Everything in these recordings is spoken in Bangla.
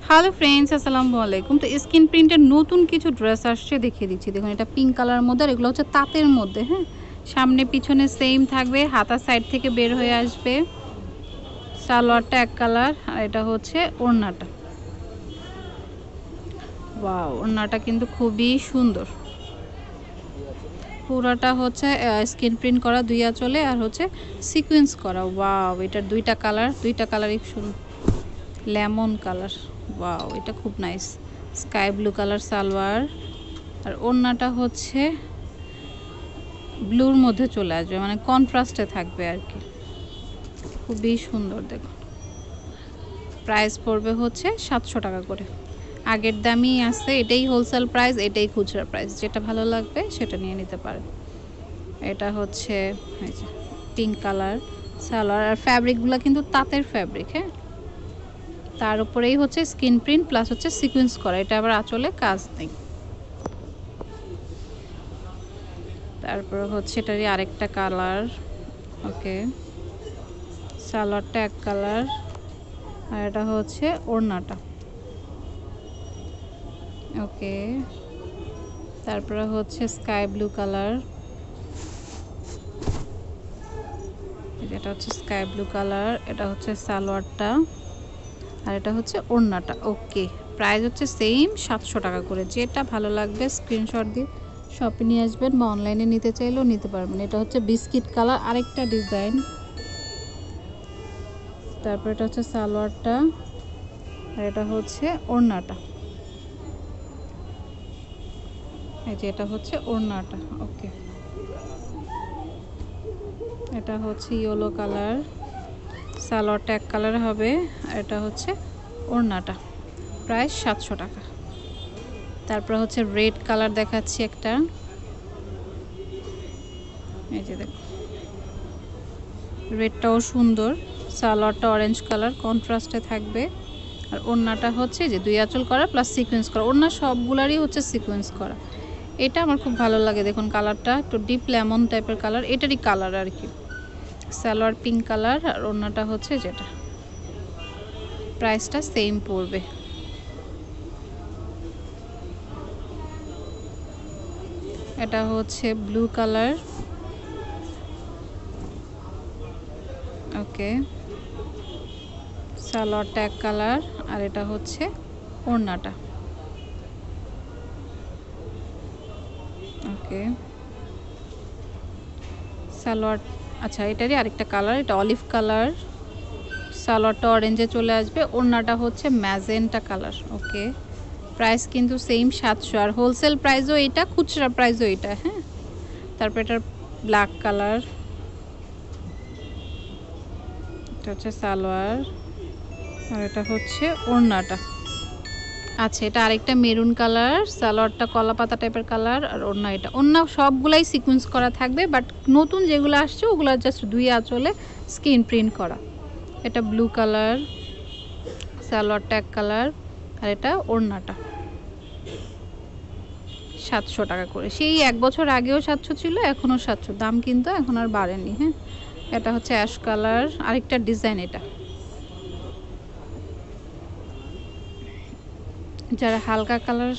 হ্যালো ফ্রেন্ডস, আসসালামু আলাইকুম। তো স্কিন প্রিন্টের নতুন কিছু ড্রেস আসছে, দেখিয়ে দিচ্ছি। দেখুন, এটা পিঙ্ক কালারের মধ্যে, আর এগুলো হচ্ছে তাঁতের মধ্যে। হ্যাঁ, সামনে পিছনে সেম থাকবে, হাতা সাইড থেকে বের হয়ে আসবে। সালোয়ারটা এক কালার, আর এটা হচ্ছে ওড়নাটা। ওয়াও, ওড়নাটা কিন্তু খুবই সুন্দর। পুরাটা হচ্ছে স্কিন প্রিন্ট করা, দুই আঁচলে, আর হচ্ছে সিকোয়েন্স করা। ওয়াও, এটার দুইটা কালারই সুন্দর। লেমন কালার, ওয়াও, এটা খুব nice. Sky blue colour salwar, আর ওড়নাটা হচ্ছে ব্লুর মধ্যে চলে আসবে, মানে কন্ট্রাস্টে থাকবে আর কি। খুবই সুন্দর। দেখুন, প্রাইস পড়বে হচ্ছে 700 টাকা করে। আগের দামই আছে, এটাই হোলসেল প্রাইস, এটাই খুচরা প্রাইস। যেটা ভালো লাগবে সেটা নিয়ে নিতে পারেন। এটা হচ্ছে পিঙ্ক কালার সালোয়ার, আর ফ্যাব্রিকগুলো কিন্তু তাঁতের ফ্যাব্রিক। হ্যাঁ, তার উপরেই হচ্ছে স্কিন প্রিন্ট প্লাস হচ্ছে সিকোয়েন্স করা। এটা আবার আঁচলে কাজ নেই। তারপর হচ্ছে এটারই আরেকটা কালার। ওকে, সালোয়ারটা এক কালার, আর এটা হচ্ছে ওড়নাটা। ওকে, তারপরে হচ্ছে স্কাই ব্লু কালার, এটা হচ্ছে স্কাই ব্লু কালার, এটা হচ্ছে সালোয়ারটা, আর এটা হচ্ছে ওড়নাটা। ওকে, প্রাইস হচ্ছে সেম 700 টাকা করে। যেটা ভালো লাগবে স্ক্রিনশট দিয়ে শপে নিয়ে আসবেন, বা অনলাইনে নিতে চাইলেও নিতে পারবেন। এটা হচ্ছে বিস্কিট কালার, আরেকটা ডিজাইন। তারপর এটা হচ্ছে সালোয়ারটা, আর এটা হচ্ছে ওড়নাটা। এই যে এটা হচ্ছে ওড়নাটা। ওকে, এটা হচ্ছে ইয়েলো কালার, সালোয়ারটা এক কালার হবে, আর এটা হচ্ছে ওড়নাটা। প্রাইস 700 টাকা। তারপর হচ্ছে রেড কালার দেখাচ্ছি একটা। এই যে দেখো, রেডটাও সুন্দর। সালোয়ারটা অরেঞ্জ কালার কন্ট্রাস্টে থাকবে, আর ওড়নাটা হচ্ছে যে দুই আঁচল করা প্লাস সিকোয়েন্স করা। ওড়না সবগুলারই হচ্ছে সিকোয়েন্স করা। এটা আমার খুব ভালো লাগে। দেখুন, কালারটা একটু ডিপ লেমন টাইপের কালার, এটারই কালার আর কি। সালোয়ার পিঙ্ক কালার, আর ওড়নাটা হচ্ছে যেটা। প্রাইসটা সেম পড়বে। এটা হচ্ছে ব্লু কালার। ওকে, সালোয়ারটা এক কালার, আর এটা হচ্ছে ওড়নাটা। ওকে, সালোয়ার, আচ্ছা, এটারই আরেকটা কালার, এটা অলিভ কালার। সালোয়ারটা অরেঞ্জে চলে আসবে, ওড়নাটা হচ্ছে ম্যাজেন্টা কালার। ওকে, প্রাইস কিন্তু সেম 700, আর হোলসেল প্রাইসও এটা, খুচরা প্রাইসও এটা। হ্যাঁ, তারপর এটার ব্ল্যাক কালার, এটা হচ্ছে সালোয়ার, আর এটা হচ্ছে ওড়নাটা। আচ্ছা, এটা আরেকটা মেরুন কালার, সালোয়ারটা কলা পাতা টাইপের কালার, আর ওড়না এটা। ওড়না সবগুলাই সিকোয়েন্স করা থাকবে, বাট নতুন যেগুলো আসছে ওগুলো জাস্ট দুই আঁচলে স্ক্রিন প্রিন্ট করা। এটা ব্লু কালার, সালোয়ারটা এক কালার, আর এটা ওড়নাটা। 700 টাকা করে। সেই এক বছর আগেও 700 ছিল, এখনও 700, দাম কিন্তু এখন আর বাড়েনি। হ্যাঁ, এটা হচ্ছে অ্যাশ কালার, আরেকটা ডিজাইন এটা। যারা হালকা কালার,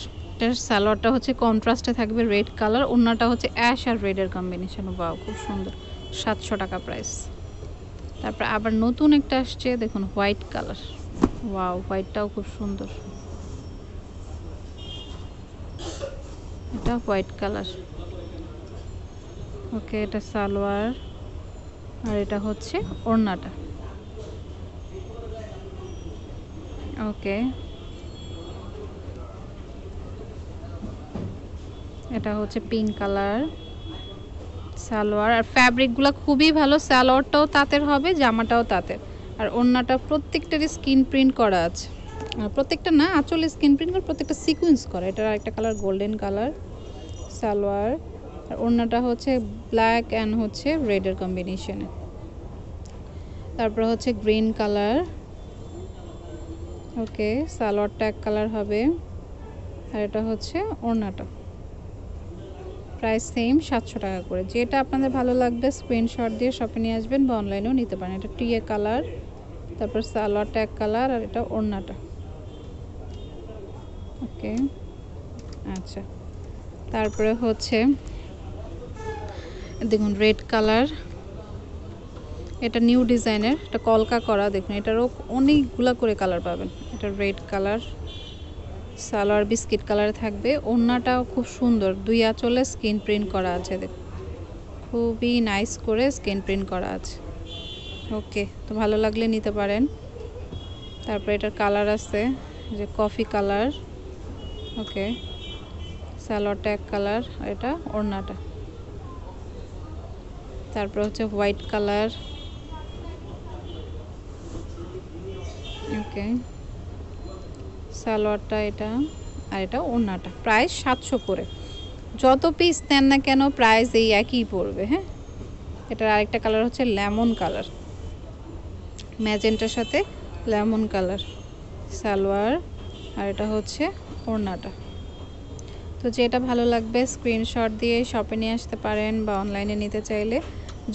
সালোয়ারটা হচ্ছে কন্ট্রাস্টে থাকবে রেড কালার, ওড়নাটা হচ্ছে অ্যাশ আর রেডের কম্বিনেশন। বাও, খুব সুন্দর। 700 টাকা প্রাইস। তারপর আবার নতুন একটা আসছে, দেখুন, হোয়াইট কালার। ওয়াও, হোয়াইটটাও খুব সুন্দর। এটা হোয়াইট কালার। ওকে, এটা সালোয়ার, আর এটা হচ্ছে ওড়নাটা। ওকে, এটা হচ্ছে পিঙ্ক কালার সালোয়ার, আর ফ্যাব্রিকগুলো খুবই ভালো। সালোয়ারটাও তাঁতের হবে, জামাটাও তাঁতের, আর ওড়নাটা প্রত্যেকটারই স্কিন প্রিন্ট করা আছে। প্রত্যেকটা না, আঁচলে স্কিন প্রিন্ট করে, প্রত্যেকটা সিকোয়েন্স করা। এটার আরেকটা কালার গোল্ডেন কালার সালোয়ার, আর ওড়নাটা হচ্ছে ব্ল্যাক অ্যান্ড হচ্ছে রেডের কম্বিনেশনে। তারপর হচ্ছে গ্রিন কালার। ওকে, সালোয়ারটা এক কালার হবে, আর এটা হচ্ছে ওড়নাটা। প্রাইস সেম 700 টাকা করে। যেটা আপনাদের ভালো লাগবে স্ক্রিনশট দিয়ে শপে নিয়ে আসবেন, বা অনলাইনেও নিতে পারেন। এটা টিয়ে কালার, তারপর সালোয়ারটা এক কালার, আর এটা ওড়নাটা। ওকে, আচ্ছা। তারপরে হচ্ছে দেখুন রেড কালার, এটা নিউ ডিজাইনের, এটা কলকা করা। দেখুন এটারও অনেকগুলা করে কালার পাবেন। এটা red colour, salwar biscuit colour থাকবে। ওড়নাটাও খুব সুন্দর, 2 আঁচলে স্ক্রিন প্রিন্ট করা আছে। দেখুন খুবই নাইস করে স্ক্রিন প্রিন্ট করা আছে। ওকে, তো ভালো লাগলে নিতে পারেন। তারপরে এটার কালার আছে যে কফি কালার। ওকে, সালোয়ারটা এক কালার, এটা ওড়নাটা। তারপর হচ্ছে হোয়াইট কালার। ওকে, সালোয়ারটা এটা, আর এটা ওড়নাটা। প্রাইস 700 করে। যত পিস নেন না কেন প্রাইস এই একই পড়বে। হ্যাঁ, এটার আরেকটা কালার হচ্ছে লেমন কালার, ম্যাজেন্টার সাথে লেমন কালার সালোয়ার, আর এটা হচ্ছে ওড়নাটা। তো যেটা ভালো লাগবে স্ক্রিনশট দিয়ে শপে নিয়ে আসতে পারেন, বা অনলাইনে নিতে চাইলে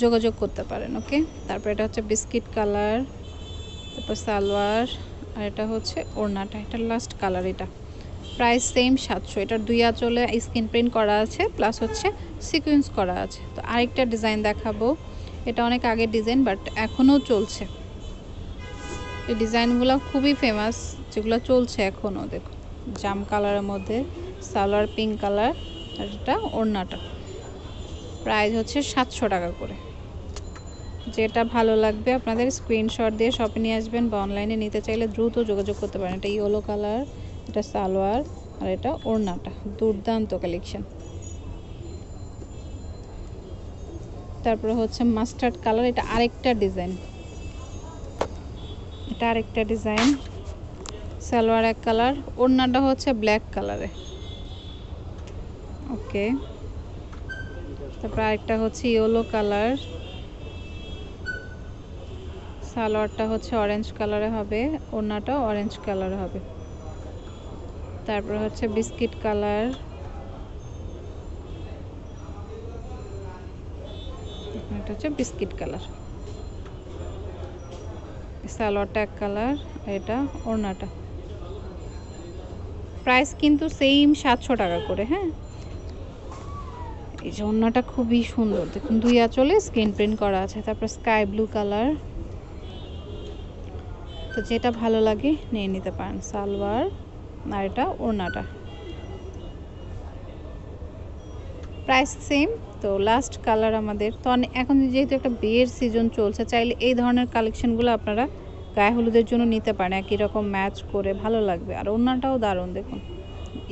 যোগাযোগ করতে পারেন। ওকে, তারপর এটা হচ্ছে বিস্কিট কালার, তারপর সালোয়ার, আর এটা হচ্ছে ওড়নাটা। এটা লাস্ট কালার। এটা প্রাইস সেম 700। এটার 2 আঁচলে স্ক্রিন প্রিন্ট করা আছে, প্লাস হচ্ছে সিকোয়েন্স করা আছে। তো আরেকটা ডিজাইন দেখাবো, এটা অনেক আগের ডিজাইন বাট এখনও চলছে। এই ডিজাইনগুলো খুবই ফেমাস, যেগুলো চলছে এখনও। দেখুন জাম কালারের মধ্যে সালোয়ার পিঙ্ক কালার, আর এটা ওড়নাটা। প্রাইস হচ্ছে 700 টাকা করে। যেটা ভালো লাগবে আপনাদের স্ক্রিনশট দিয়ে শপে নিয়ে আসবেন, বা অনলাইনে নিতে চাইলে দ্রুত যোগাযোগ করতে পারেন। এটা ইয়েলো কালার, এটা সালোয়ার, আর এটা ওড়নাটা। দুর্দান্ত কালেকশন। তারপরে হচ্ছে মাস্টার্ড কালার, এটা আরেকটা ডিজাইন। এটা আরেকটা ডিজাইন, সালোয়ার এক কালার, ওড়নাটা হচ্ছে ব্ল্যাক কালারে। ওকে, তারপর আরেকটা হচ্ছে ইয়েলো কালার, সালোয়ারটা হচ্ছে অরেঞ্জ কালারে হবে, ওড়নাটা অরেঞ্জ কালারে হবে। তারপর হচ্ছে বিস্কিট কালার, এটা হচ্ছে বিস্কিট কালার, সালোয়ারটা এক কালার, এটা ওড়নাটা। প্রাইস কিন্তু সেম 700 টাকা করে। হ্যাঁ, এই যে ওড়নাটা খুবই সুন্দর, দেখুন 2 আঁচলে স্ক্রিন প্রিন্ট করা আছে। তারপর স্কাই ব্লু কালার। তো যেটা ভালো লাগে নিয়ে নিতে পারেন। সালোয়ার, আর এটা ওড়নাটা। Price same. তো লাস্ট কালার আমাদের তো এখন যেহেতু একটা বিয়ের সিজন চলছে, চাইলে এই ধরনের কালেকশনগুলো আপনারা গায়ে হলুদের জন্য নিতে পারেন। একই রকম ম্যাচ করে ভালো লাগবে। আর ওড়নাটাও দারুণ, দেখুন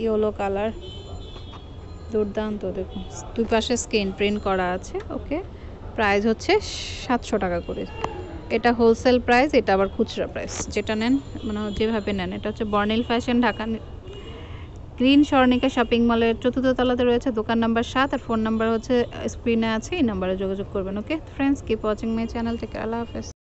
ইয়েলো কালার, দুর্দান্ত। দেখুন 2 পাশে স্ক্রিন প্রিন্ট করা আছে। ওকে, প্রাইস হচ্ছে 700 টাকা করে। এটা হোলসেল প্রাইস, এটা আবার খুচরা প্রাইস। যেটা নেন মানে যেভাবে নেন। এটা হচ্ছে Bornil fashion, Dhaka green Swarnika shopping মলের 4th তলাতে রয়েছে, দোকান নাম্বার 7, আর ফোন নাম্বার হচ্ছে স্ক্রিনে আছে, এই নাম্বারে যোগাযোগ করবেন। Okay friends, keep watching my channel. Take care, আল্লাহ হাফেজ।